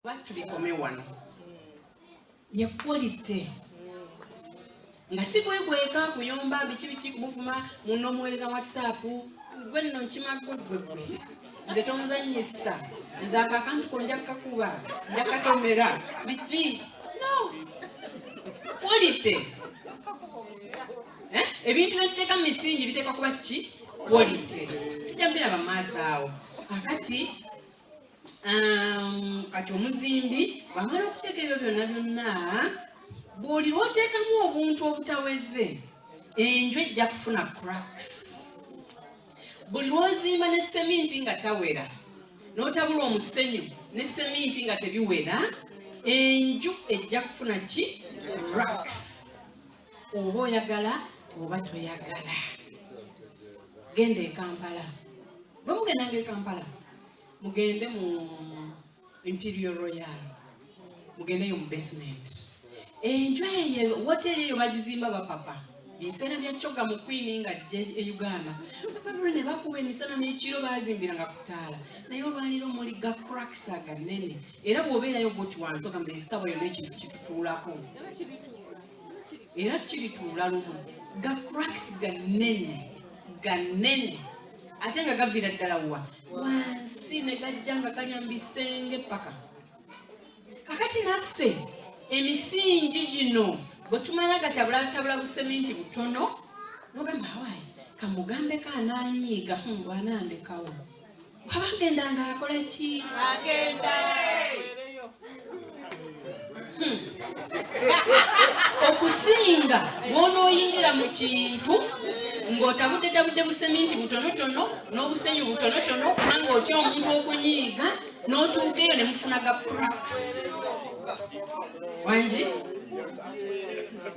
Watu bikome wano ya quality nga sikweka kuyomba bichi kumuvuma muno muweleza WhatsApp gwe nno nkimago gwe nze tonzanyisa nze akakantu konja kakuba njakatomera bichi no quality ebintu biteka misingi biteka kuba ki quality jambira bamazaawo akati kati omuzimbi bamala okuteeka ebyo byonna buli lwoteekamu obuntu obutaweze enju ejja kufuna cracks. Buli lwozimba ne seminti nga tawera n'otabula omusenyu ne seminti nga tebiwera enju ejja kufuna ki cracks. Oba oyagala oba toyagala genda e Kampala. Bwe mugendanga e Kampala mugende mu Imperial Royal mugende yo mu basement enju eyo hoteli eyo bagizimba bapapa biseera bya Choga mu Queen nga e Uganda bapapa ne bakuba emisana n'ekiro bazimbiranga kutaala naye olwaliro muli ga cracks aganene era bw'obeerayo bwoti wansoka mu essaawa yonna ekintu kitutuulako era kirituula lumu ga cracks ganene ate nga gavira ddala wa wansi ne gajjanga kanyambisenge paka. Kakati naffe emisingi gino bwe tumala gatabula buseminti butono nogamba hawaayi kamugambe kaananyiiga bwanandekawo wabagendanga akola ki agenda okusinga bw'onooyingira mu kintu ng'otabudde buseminti butonotono n'obusenyu butonotono kubanga otya omuntu okunyiiga n'otuuka eyo ne mufuna ga cracks wangi.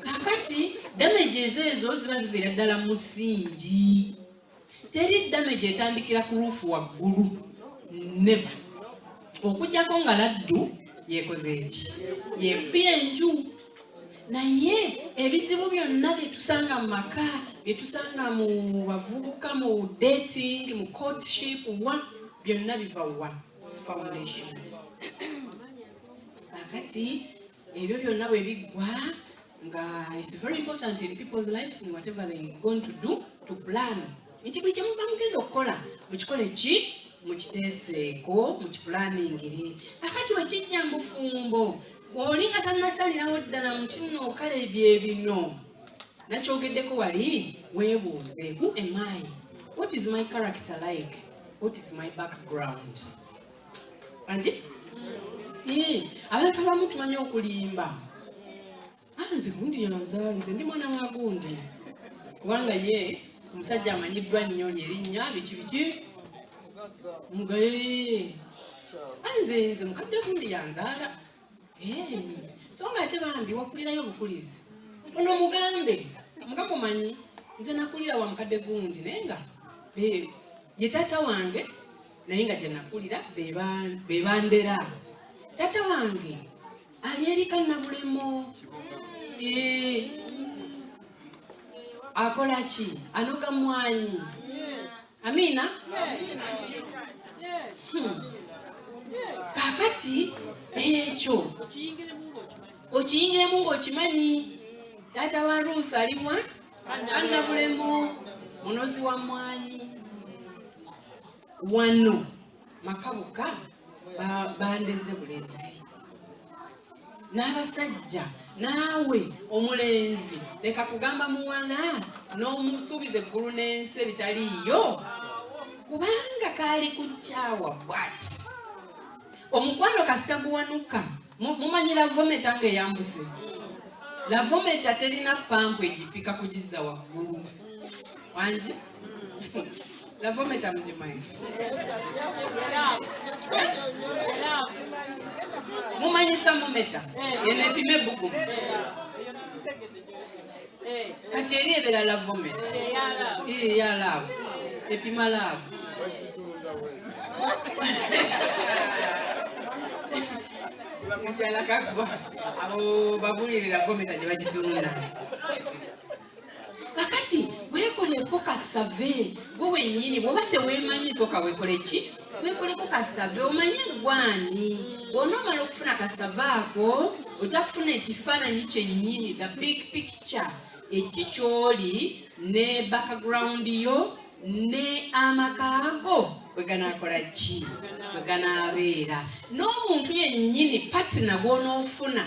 Kakati damages ezo ziba ziviira ddala musingi. Teri damage etandikira ku ruufu waggulu never okugjako nga laddu yeekoze eki yeekubye enju. Naye ebizibu byonna byetusanga mu maka byetusanga mu bavubuka mu dating mu courtship byonna biva wa foundation. Kakati ebyo byonna bwe biggwa nga it's very important in people's lives in whatever they are going to do to plan nti buli kyemuba mugenda okukola mukikole ki mukiteeseeko mukipulaningire. Akati bwe kijja mu bufumbo olinga tannasalirawo ddala muti nno kale byebino nakyogeddeko wali weebuuze who am I, what is my character like, what is my background. Andi abantu abamu tumanyi okulimba nze gundi yanzaala nze ndi mwana wa gundi kubanga ye omusajja amanyiddwa nnyo erinnya biki mugaye nze mukadde gundi yanzaala so nga ate bambi wakulirayo obukulizi ono mugambe omanyi nze nakulira wa mukadde gundi naye nga ye taata wange naye nga gye nakulira be bandera. Taata wange ali eri kannabulemo akola ki anoga mwanyi Amina. Kakati ekyo okiyingiremu ng'okimanyi taata wa Ruth aliwa kannabulemo munozi wa mwanyi wano makabuka bandeze bulezi n'abasajja naawe omulenzi leka kugamba muwala n'omusuubiza eggulu n'ensi ebitaliiyo kubanga kaali kukyawa bwati omukwano kasita guwanuka. Mumanyi lavometa ng'eyambuse lavometa terina pampu egipika kugizza waggulu wangi lavometa mugimanyi mumanyi thermometer eno epima ebbugumu kati eri ebeera lavometa eyalaavu epima laavu mukyala kakwa abo babulirira lavometa gye bagitunda. Kakati weekoleko kasave gwe wennyini bw'oba teweemanyi sooka weekole ki weekoleko kasave omanye gwani bw'onomala okufuna kasavaako ojja kufuna ekifaananyi kyennyini, the big picture, ekikyoli ne background yo ne amakaago bwe ganaakola ki, bwe ganaabeera, n'omuntu yennyini patina gw'onoofuna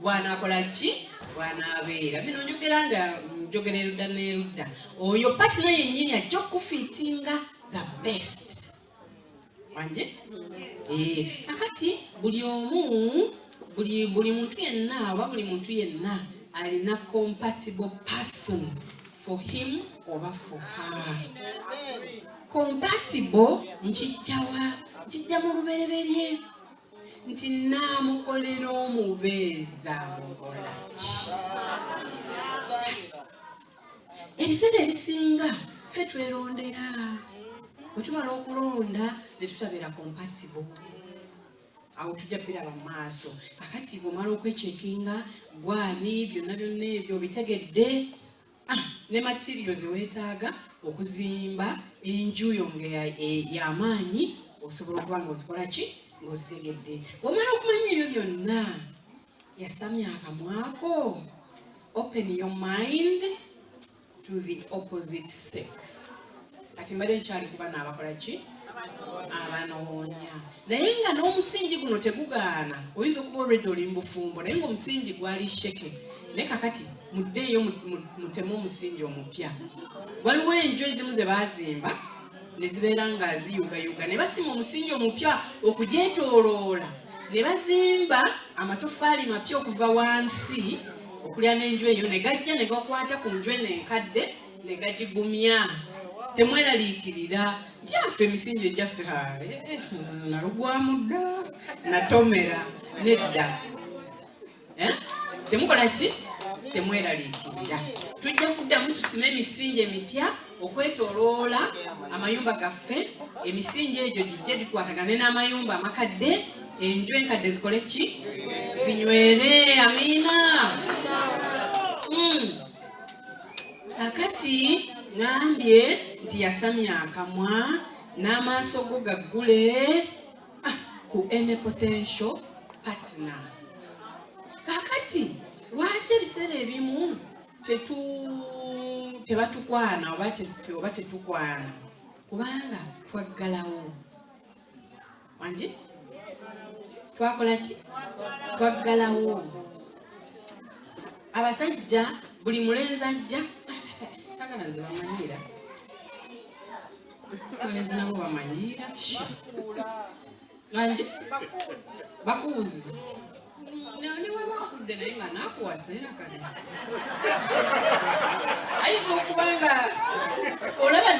bw'anaakola ki, bw'anaabeera. Bino njogera nga njogera erudda n'erudda. Oyo patina yennyini ajja okufiitinga the best. Wanje? Kakati buli omu, buli muntu yenna, oba buli muntu yenna alina compatible person for him oba for her. Compatible nkijja mu lubereberye nti naamukolera omubeeza mukola ki. Ebiseera ebisinga ffe twerondera, bwe tumala okulonda ne tutabeera compatible, awo tujja biraba mu maaso. Kakati bw'omala okwecekinga gwani byonna byonna ebyo bitegedde, ne materials weetaaga okuzimba enju yo y'amaanyi, osobola okuba ng'ozikola ki, ng'ozitegedde. Bw'omala okumanya ebyo byonna, yasamya akamwako, open your mind to the opposite sex. Kati mbadde nkyali kuba n'abakola ki, abanoonya. Naye nga n'omusingi guno tegugaana, oyinza okuba already oli mbufumbo, naye ng'omusingi gwali sheke. Naye kakati muddeeyo mutemu omusingi omupya. Waliwo enju ezimu ze baazimba ne zibeera nga ziyugayuga, ne basima omusingi omupya okugyetooloola, ne bazimba amatofaali mapya okuva wansi okulya n'enju eyo, ne gajja ne gakwata ku nju eno enkadde ne gagigumya. Temweraliikirira nti affe emisingi egyaffe nalugwamu dda, natomera nedda. Temukola ki? Temweraliikirira. Tujja kuddamu tusime emisingi emipya okwetooloola amayumba gaffe. Emisingi egyo gijje gikwatagane n'amayumba amakadde, enju enkadde zikole ki? Zinywere. Amiina. Kakati ngambye nti yasamya akamwa n'amaaso go gaggule ku any potential partner. Kakati lwaki ebiseera ebimu tebatukwana oba tetukwana? Kubanga twaggalawo. Wangi? Twakola ki? Twaggalawo. Abasajja buli mulenzi ajja, sagala nze bamanyira. Abalenzi nabo bamanyira. Wangi? Bakuuzi. Ne wabakudde naye nga naakuwasa era kale. Ayinza okuba nga olaba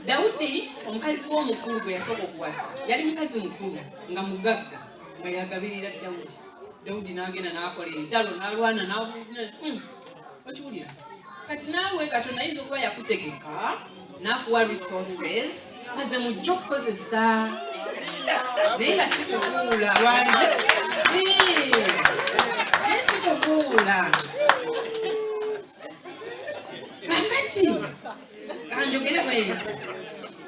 Dawudi omukazi w'omukulu gwe yasooka okuwasa yali mukazi mukulu nga mugagga nga yagabirira Dawudi n'agenda n'akola entalo n'alwana okiwulira. Kati naawe Katonda ayinza okuba yakutegeka n'akuwa resources maze mujja okukozesa, naye nga si kukuula. Wange naye si kukuula. Kakati kanjogere bwentyo,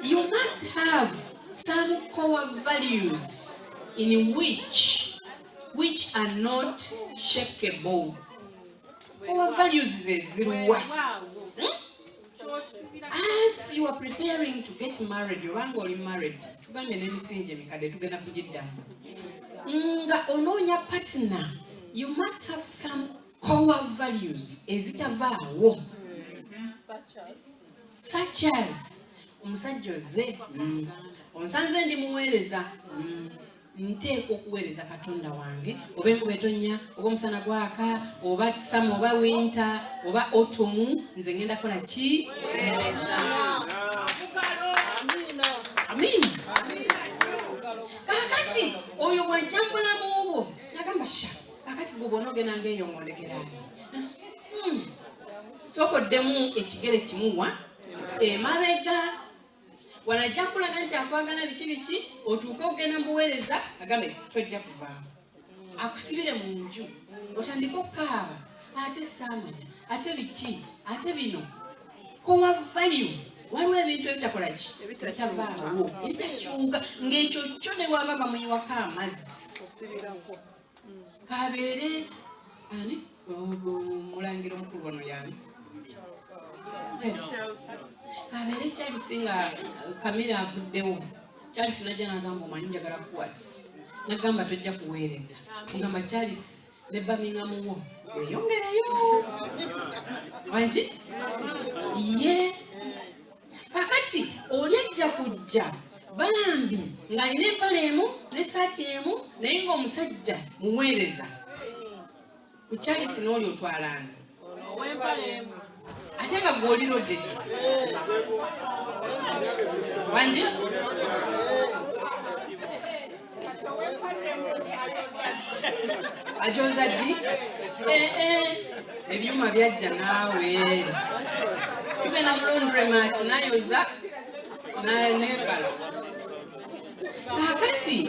you must have some core values in which are not shakeable. Core values ziruwa. As you are preparing to get married, obanga oli married, tugambye n'emisingi emikadde tugenda kugiddamu, nga onoonya partner, you must have some core values ezitavaawo. Such as omusajja ozze, onsanze ndi muweereza, nteekwa okuweereza Katonda wange, oba enkuba etonnya, oba omusana gwaka, oba summer, oba winter, oba autumn, nze ngenda kola ki? Amiina. Kakati oyo bw'ajja mulamu obwo nagamba sha, kakati gwe bw'ona ogenda ng'eyongondekeraani, sookoddemu ekigere kimuwa emabega, wanajja kulaga nti akwagala biki otuuke ogenda mbuweereza agambe tojja kuvaamu, akusibire mu nju otandike okukaaba, ate saamanya, ate biki, ate bino. Core value waliwo ebintu ebitakola ki ebitavaawo ebitakyuka ng'ekyo kyo ne bwaba bamuyiwako amazzi kabeere ani mulangira omukulu ono yani kabeere Charles nga Kamira avuddewo Charles najja n'agamba omanyi njagala kuwasa nagamba tojja kuweereza ngamba Charles ne Birmingham weyongereyo wangi ye kakati oli ajja kujja bambi ng'alina empale emu n'essaati emu naye ng'omusajja muweereza ku Charles n'oli otwalanga ate nga gw'oli loaded wangi ajoza ddi ebyuma byajja naawe tugenda mu laundromat nayoza nekala kakati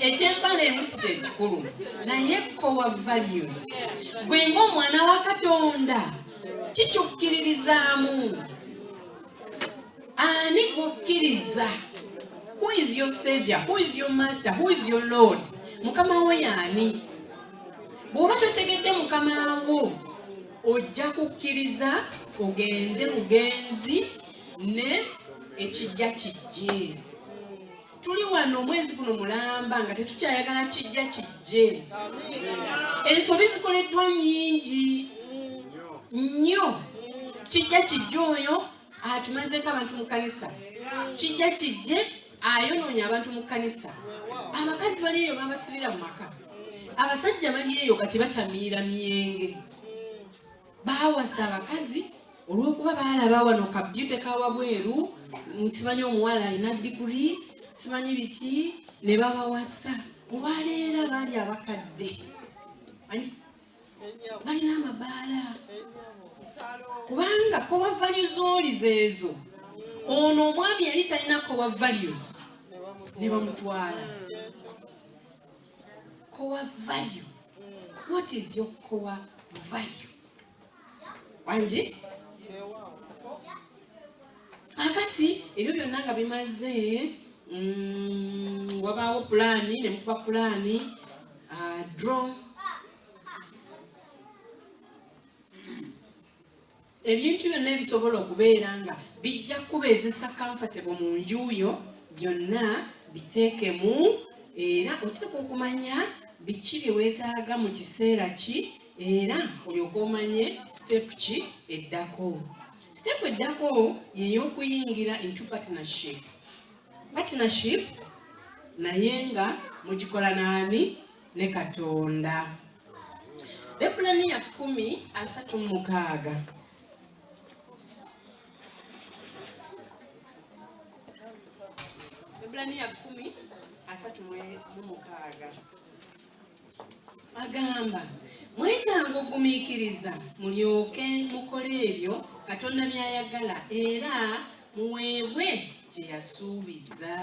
ekyempala emu si kyekikulu naye core values gwe ng'omwana wa Katonda kikyukkiririzaamu ani gwokkiriza. Who is your savior? Who is your master? Who is your Lord? Mukama wo yani? Bw'oba totegedde mukama wo ojja kukkiriza ogende mugenzi ne ekijja kijje. Tuli wano omwezi guno mulamba nga tetukyayagala kijja kijje. Ensobi zikoleddwa nnyingi nnyo. Kijja kijje oyo atumazeeko abantu mu kanisa. Kijja kijje ayonoonya abantu mu kanisa. Abakazi bali eyo babasibira mu maka. Abasajja bali eyo kati batamiira myenge. Baawasa abakazi olw'okuba baalaba wano kabyute kawabweru nsimanyi omuwala alina diguri simanyi biki ne babawasa. Olwaleera baali abakadde balina amabaala kubanga core values oli zeezo. Ono omwami yali talina core values ne bamutwala. Core value. What is your core value? Wanji? Kakati ebyo byonna nga bimaze wabaawo pulaani ne mukuba pulaani draw ebintu byonna ebisobola okubeera nga bijja kubeezesa comfortable mu nju yo byonna biteekemu era oteeka okumanya biki bye weetaaga mu kiseera ki era olyoke omanye step ki eddako. Step eddako y'ey'okuyingira into partnership. Partnership naye nga mugikola n'ani? Ne Katonda. Bepulani ya 10:36. Bepulani ya 10:36 agamba mwetanga okugumiikiriza mulyoke mukole ebyo Katonda by'ayagala era muweebwe kye yasuubiza.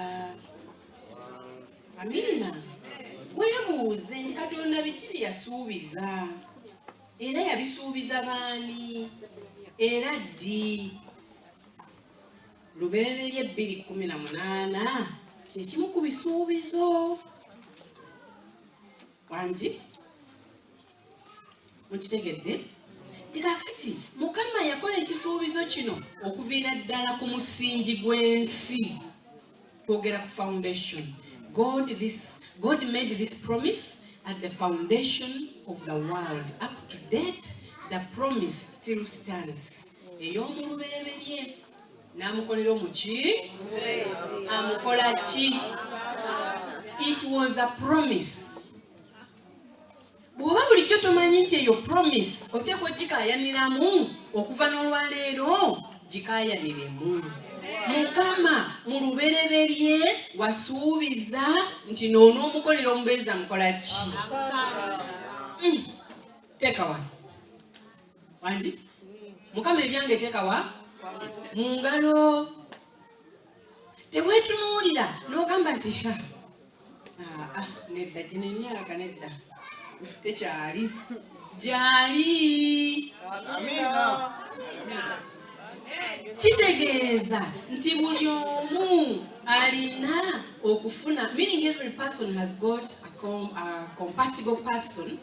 Amina. Weebuuze nti Katonda biki bye yasuubiza era yabisuubiza baani era ddi? Lubereberye 2:18 kyekimu ku bisuubizo. Wangi mukitegedde? Kakati Mukama yakola ekisuubizo kino okuviira ddala ku musingi gw'ensi. Twogera ku foundation. God made this promise at the foundation of the world. Up to date, the promise still stands. Ey'omu lubereberye n'amukolera omuki? Amukola ki? It was a promise. Bw'oba bulijjo tomanyi nti eyo promise oteekwa gikaayaniramu okuva n'olwaleero gikaayaniremu. Mukama mu lubereberye wasuubiza nti n'onoomukolera omubeezi amukola ki? Teeka wa wandi Mukama ebyange teeka wa mu ngalo. Teweetunuulira n'ogamba nti nedda gino emyaka nedda tekyali gyali. Amina. kitegeeza nti buli omu alina okufuna, meaning every person has got a compatible person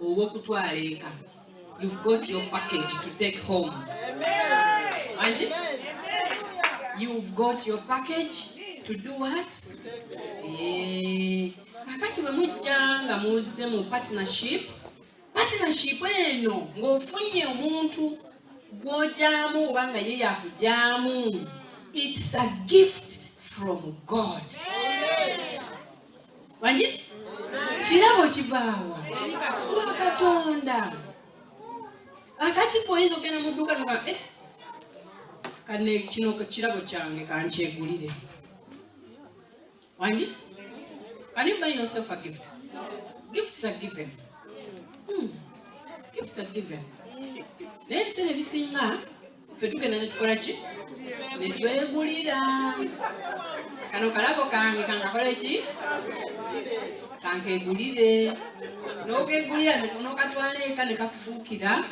ow'okutwala eka. You've got your package to take home. Amen. You've got your package to do what? Kakati bwe mujja nga muzze mu partnership eno ng'ofunye omuntu gw'ojaamu oba nga ye yakujaamu, it's a gift from God. Wangi? Kirabo kivaawa wa Katonda. Akati bw'oyinza okugenda mu dduuka nga kane kino kirabo kyange kankyegulire. Wangi? Can you buy yourself a gift? Gifts are given. Gifts are given. Naye ebiseera ebisinga ffe tugenda ne tukola ki? Ne twegulira. Kano kalabo kange kankakola ki? Kankegulire. N'okegulira n'okatwala eka ne kakufuukira.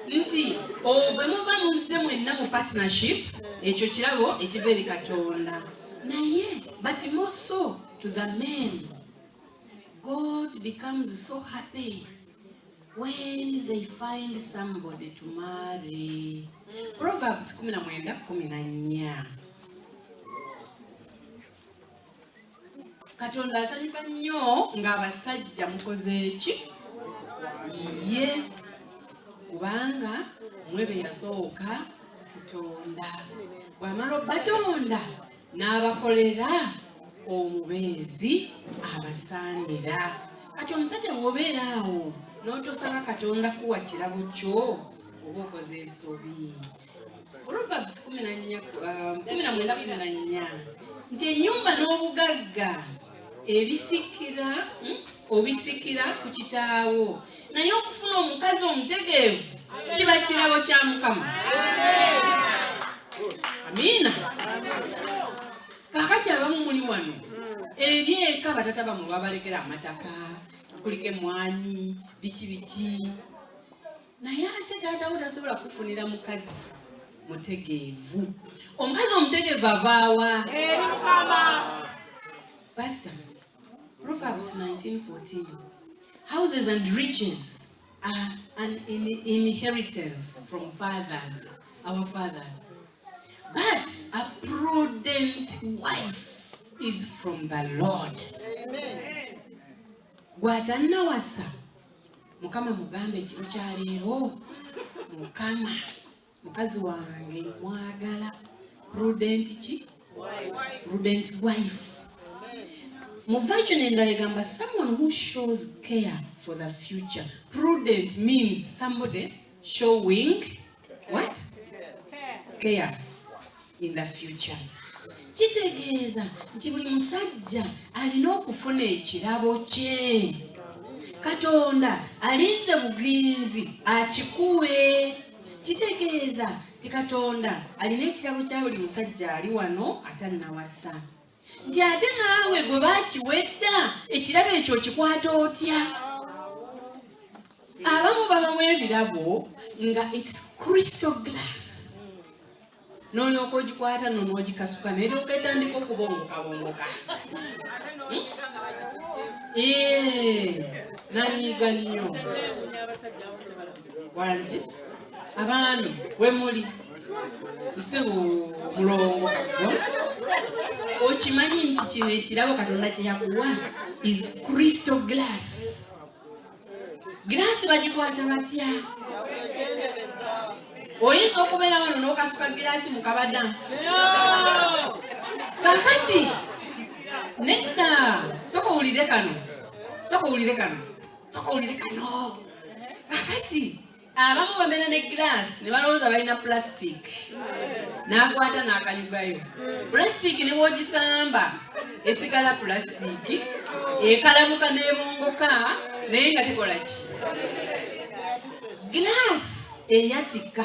Nti bwe muba muzze mwenna mu partnership, ekyo kirabo ekiva eri Katonda. Naye but more so to the men, God becomes so happy when they find somebody to marry. Proverbs 19:14. Katonda asanyuka nnyo ng'abasajja mukoze eki? Ye kubanga mwe be yasooka kutonda. Bw'amala Batonda n'abakolera omubeezi abasaanira. Kati omusajja bw'obeera awo n'otosaba Katonda kuwa kirabo kyo oba okoze ensobi. Proverbs 19:14 nti ennyumba n'obugagga obisikira ku kitaawo, naye okufuna omukazi omutegeevu kiba kirabo kya Mukama. Amiina. Kakati abamu muli wano eri eka batata bamwe babalekera amataka, kuliko emmwanyi, biki. Naye ate taata wo tasobola kufunira mukazi mutegeevu. Omukazi omutegeevu avaawa? Eri Mukama. Pastor, Proverbs 19:14. Houses and riches are an inheritance from fathers, our fathers. But a prudent wife is from the Lord. Amen. Gwatanawasa Mukama mugambe ekiro kya leero, Mukama mukazi wange mwagala. Prudent ki? Prudent wife. Mu version endala egamba someone who shows care for the future. Prudent means somebody showing what? Care in the future. Kitegeeza nti buli musajja alina okufuna ekirabo kye. Katonda alinze buginzi akikuwe. Kitegeeza nti Katonda alina ekirabo kya buli musajja ali wano atannawasa. Nti ate naawe gwe bakiwedda ekirabo ekyo kikwata otya? Abamu babamu ebirabo nga it's crystal glass. N'olyoka ogikwata n'ogikasuka n'eryoka etandika okubongoka. Nanyiga nnyo. Wangi abaami we muli nsebo mulongo kasiko okimanyi nti kino ekirabo Katonda kye yakuwa is crystal glass. Glass bagikwata batya? Oyinza okubeera wano n'okasuka girasi mu kabada. Kakati nedda soka owulire kano. Kakati abamu babeera ne girasi ne balowooza balina plastic. N'akwata n'akanyugayo. Plastic ne bw'ogisamba esigala plastic, ekalabuka n'ebongoka naye nga tekola ki? Girasi eyatika.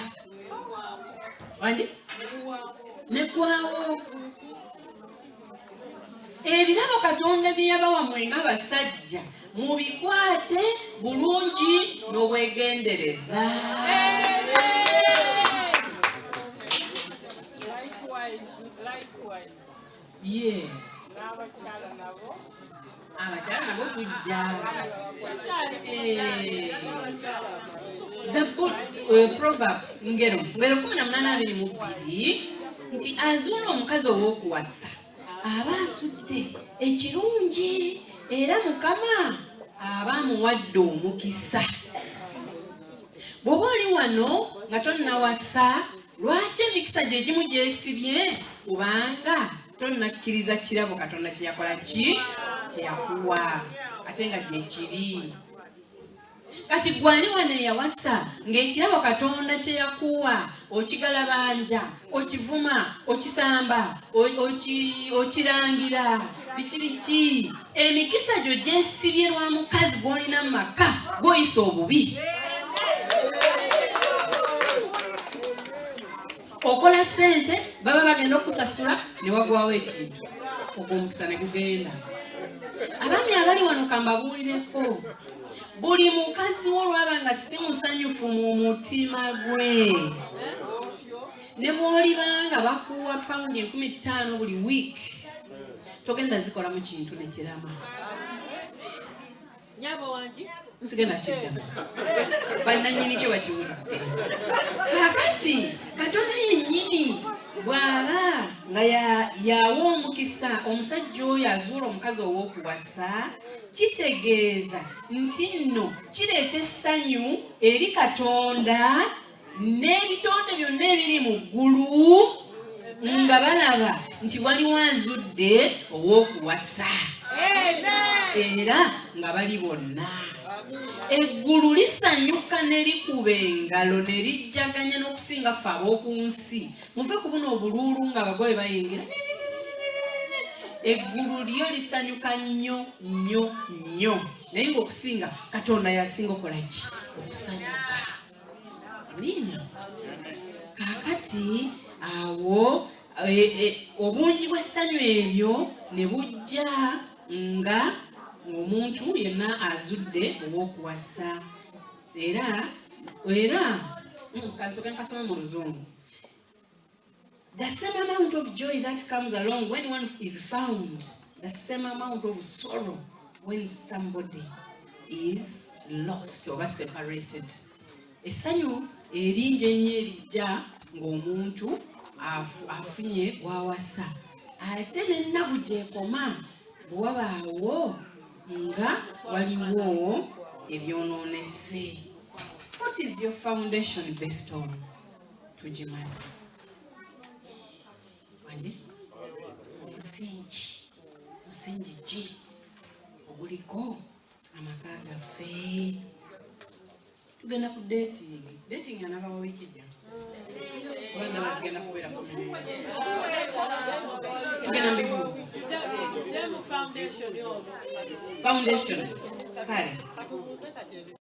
Wangi? Negwawo. Ebirabo Katonda bye yabawa mmwe ng'abasajja mubikwate bulungi n'obwegendereza. Yes. Abakyala nabo tujja. Proverbs ngero 18:22 nti azuula omukazi ow'okuwasa aba asudde ekirungi era Mukama aba amuwadde omukisa. Bw'oba oli wano nga tonnawasa, lwaki emikisa gye gimu gyesibye? Kubanga tonnakkiriza kirabo Katonda kye yakola ki? Kye yakuwa ate nga gye kiri. Kati gwani wano eyawasa ng'ekirabo Katonda kye yakuwa okigalabanja, okivuma, okisamba, okirangira, biki emikisa gyo gyesibye lwa mukazi gw'olina mu maka gw'oyisa obubi. Okola sente baba bagenda okusasula ne wagwawo ekintu, ogwo omukisa ne gugenda. Abaami abali wano kambabuulireko, buli mukazi olwaba nga si musanyufu mu mutima gwe, ne bw'olibanga bakuwa paundi 15 buli wiiki, togenda zikola mu kintu ne kirama. Nyabo wangi nsigenda kiddamu bannannyini kyo bakiwulidde. Kakati Katonda yennyini bw'aba nga yawa omukisa omusajja oyo azuula omukazi ow'okuwasa, kitegeeza nti nno kireeta essanyu eri Katonda n'ebitonde byonna ebiri mu ggulu nga balaba nti waliwo azudde ow'okuwasa. Era nga bali bonna. Eggulu lisanyuka ne likuba engalo ne lijjaganya n'okusinga ffe ab'oku nsi. Muve ku buno obuluulu nga abagole bayingira. Eggulu lyo lisanyuka nnyo nnyo nnyo. Naye ng'okusinga Katonda yasinga okola ki? Okusanyuka. Amiina. Kaakati awo obungi bw'essanyu eryo ne bujja nga omuntu yenna azudde ow'okuwasa. Era kansoke nkasome mu Luzungu. The same amount of joy that comes along when one is found, the same amount of sorrow when somebody is lost or separated. Essanyu eringi ennyo erijja ng'omuntu afunye gw'awasa, ate n'ennaku gy'ekoma bwe wabaawo nga waliwo ebyonoonese. What is your foundation based on? Tugimaze. Wangi? Omusingi ki oguliko amaka gaffe? Tugenda ku dating. Dating anabawo wiiki ejja. Wanda bazigenda kubeera ku tugenda mbibuuza. Foundation. Kale.